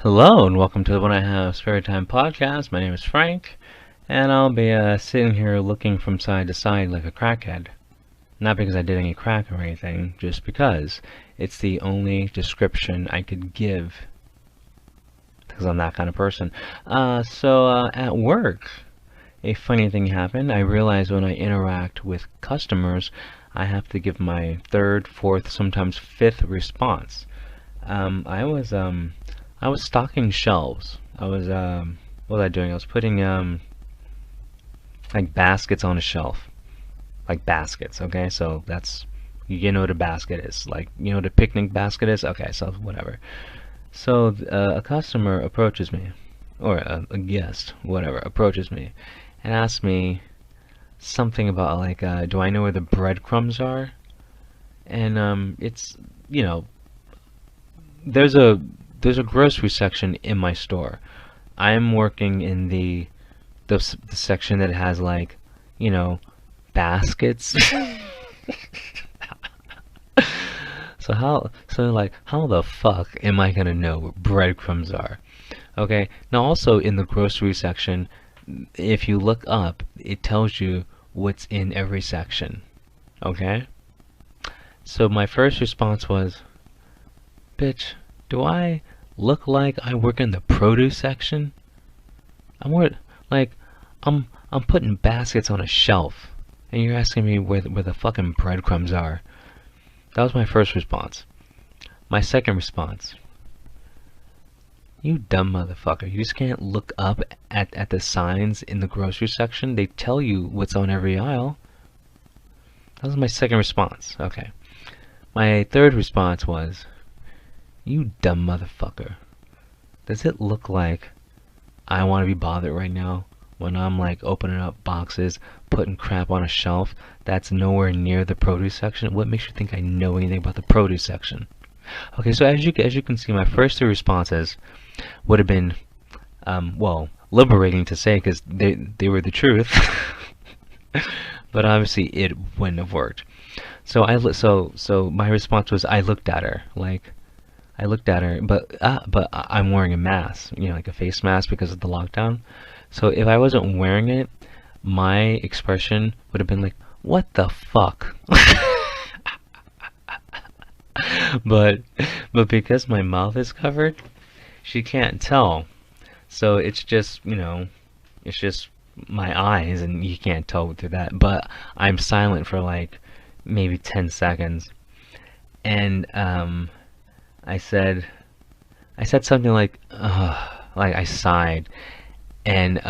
Hello and welcome to the When I Have Spare Time podcast. My name is Frank, and I'll be sitting here looking from side to side like a crackhead. Not because I did any crack or anything, just because it's the only description I could give, because I'm that kind of person. At work, a funny thing happened. I realized when I interact with customers, I have to give my third, fourth, sometimes fifth response. I was stocking shelves. What was I doing? I was putting like baskets on a shelf, like baskets. Okay, so that's you know what a basket is. Like you know what a picnic basket is. Okay, so whatever. So a customer approaches me, or a guest, whatever, approaches me, and asks me something about like, do I know where the breadcrumbs are? And it's you know there's a there's a grocery section in my store. I'm working in the section that has like, you know, baskets. How the fuck am I gonna know what breadcrumbs are? Okay. Now also in the grocery section, if you look up, it tells you what's in every section. Okay? So my first response was, bitch, do I look like I work in the produce section? I'm more like I'm putting baskets on a shelf, and you're asking me where the fucking breadcrumbs are. That was my first response. My second response, you dumb motherfucker. You just can't look up at the signs in the grocery section. They tell you what's on every aisle. That was my second response. Okay. My third response was, you dumb motherfucker. Does it look like I want to be bothered right now when I'm like opening up boxes, putting crap on a shelf that's nowhere near the produce section? What makes you think I know anything about the produce section? Okay, so as you can see, my first three responses would have been, well, liberating to say because they were the truth, but obviously it wouldn't have worked. So my response was I looked at her like. I looked at her, but I'm wearing a mask, you know, like a face mask because of the lockdown. So if I wasn't wearing it, my expression would have been like, "What the fuck?" But but because my mouth is covered, she can't tell. So it's just, you know, it's just my eyes, and you can't tell through that. But I'm silent for like maybe 10 seconds, and I said. I said something like I sighed, and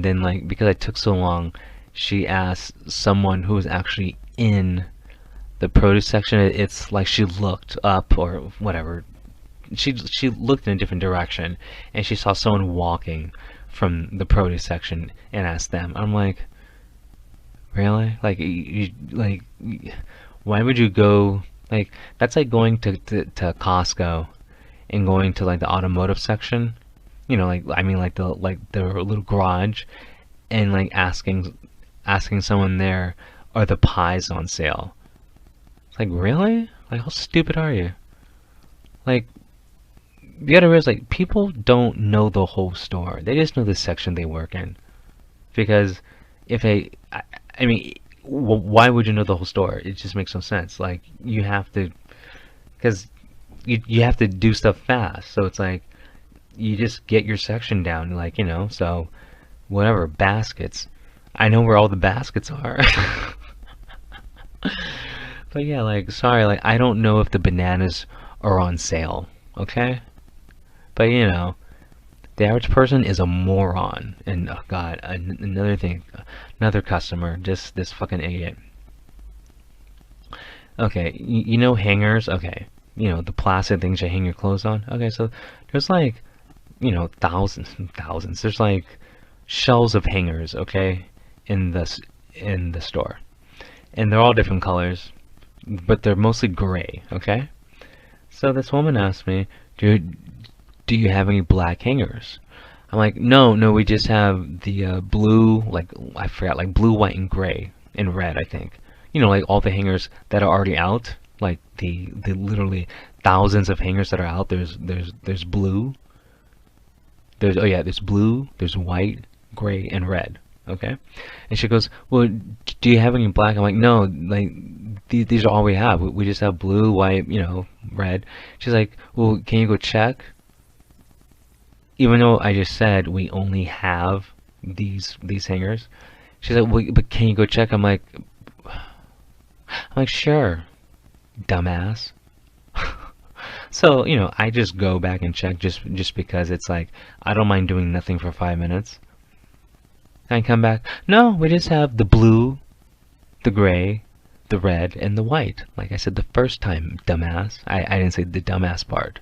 then like because I took so long, she asked someone who was actually in the produce section. It's like she looked up or whatever. She looked in a different direction, and she saw someone walking from the produce section and asked them. I'm like, really? Like why would you go? Like that's like going to Costco and going to like the automotive section, you know, like I mean like the little garage, and like asking someone there, are the pies on sale? It's like, really? Like how stupid are you? Like you gotta realize like people don't know the whole store. They just know the section they work in. Because if I mean, why would you know the whole store? It just makes no sense. Like you have to, because you have to do stuff fast. So it's like you just get your section down, like, you know, so whatever, baskets. I know where all the baskets are. But yeah, like, sorry, like, I don't know if the bananas are on sale, okay? But you know, the average person is a moron. And oh god, another thing, another customer, just this fucking idiot. Okay, you know hangers? Okay, you know, the plastic things you hang your clothes on? Okay, so there's like, you know, thousands and thousands. There's like shelves of hangers, okay, in the store, and they're all different colors, but they're mostly gray, okay. So this woman asked me, do you have any black hangers? I'm like, no, we just have the blue, like I forgot, like blue, white, and gray, and red, I think. You know, like all the hangers that are already out, like the literally thousands of hangers that are out. There's blue. There's, oh yeah, there's blue, there's white, gray, and red. Okay? And she goes, well, do you have any black? I'm like, no, like, these are all we have. We just have blue, white, you know, red. She's like, well, can you go check? Even though I just said we only have these hangers. She's like, well, but can you go check? I'm like, sure, dumbass. So, you know, I just go back and check just because it's like, I don't mind doing nothing for 5 minutes. And I come back, no, we just have the blue, the gray, the red, and the white. Like I said the first time, dumbass. I didn't say the dumbass part.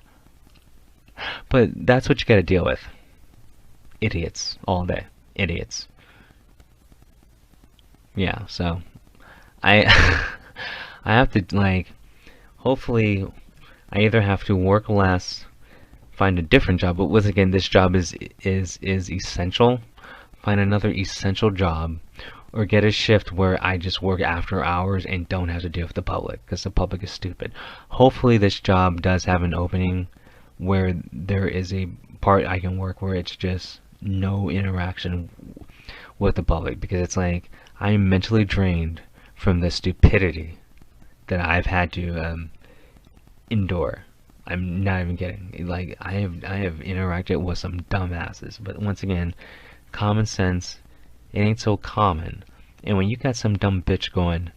But that's what you gotta deal with. Idiots. All day. Idiots. Yeah, so I I have to, like, hopefully I either have to work less, find a different job, but once again, this job is essential. Find another essential job, or get a shift where I just work after hours and don't have to deal with the public, because the public is stupid. Hopefully this job does have an opening where there is a part I can work where it's just no interaction with the public, because it's like I'm mentally drained from the stupidity that I've had to endure. I'm not even kidding. Like, I have interacted with some dumbasses, but once again, common sense, it ain't so common. And when you got some dumb bitch going,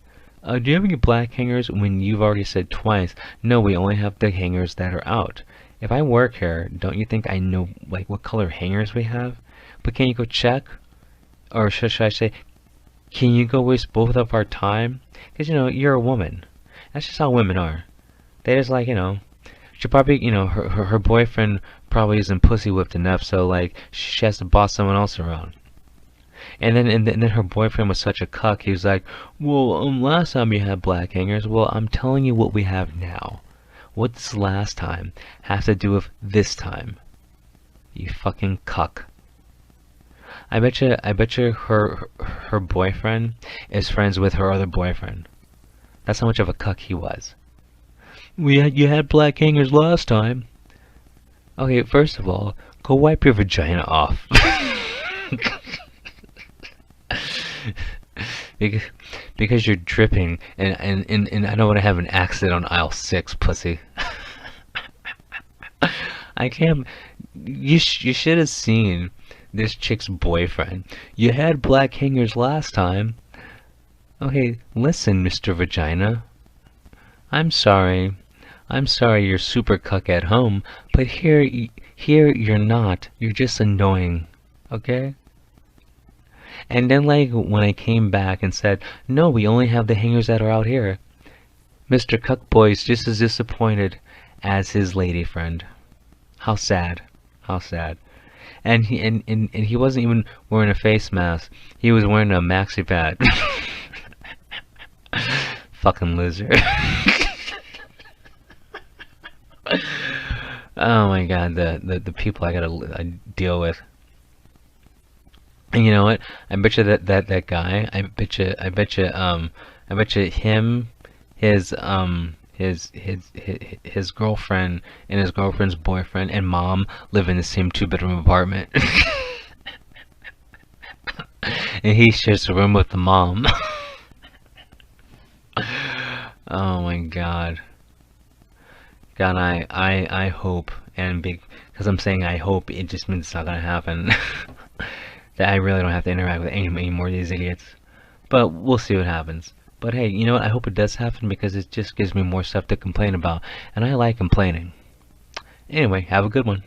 do you have any black hangers, when you've already said twice, no, we only have the hangers that are out. If I work here, don't you think I know, like, what color hangers we have? But can you go check? Or should I say, can you go waste both of our time? Because, you know, you're a woman. That's just how women are. They just, like, you know, she probably, you know, her boyfriend probably isn't pussy whipped enough, so, like, she has to boss someone else around. And then her boyfriend was such a cuck, he was like, well, last time you had black hangers, well, I'm telling you what we have now. What does last time have to do with this time? You fucking cuck. I bet you her boyfriend is friends with her other boyfriend. That's how much of a cuck he was. You had black hangers last time. Okay, first of all, go wipe your vagina off. because you're dripping, and I don't want to have an accident on aisle 6, pussy. I can't. You should have seen this chick's boyfriend. You had black hangers last time. Okay, listen, Mr. Vagina. I'm sorry you're super cuck at home, but here you're not. You're just annoying. Okay? And then, like, when I came back and said, no, we only have the hangers that are out here, Mr. Cuckboy is just as disappointed as his lady friend. How sad. How sad. And he wasn't even wearing a face mask. He was wearing a maxi pad. Fucking loser. Oh my god, the people I gotta deal with. And you know what? I bet you that guy. I bet you him, his girlfriend and his girlfriend's boyfriend and mom live in the same 2-bedroom apartment. And he shares a room with the mom. Oh my god. God, I hope, and because I'm saying I hope, it just means it's not gonna happen. That I really don't have to interact with any more of these idiots. But we'll see what happens. But hey, you know what? I hope it does happen, because it just gives me more stuff to complain about, and I like complaining. Anyway, have a good one.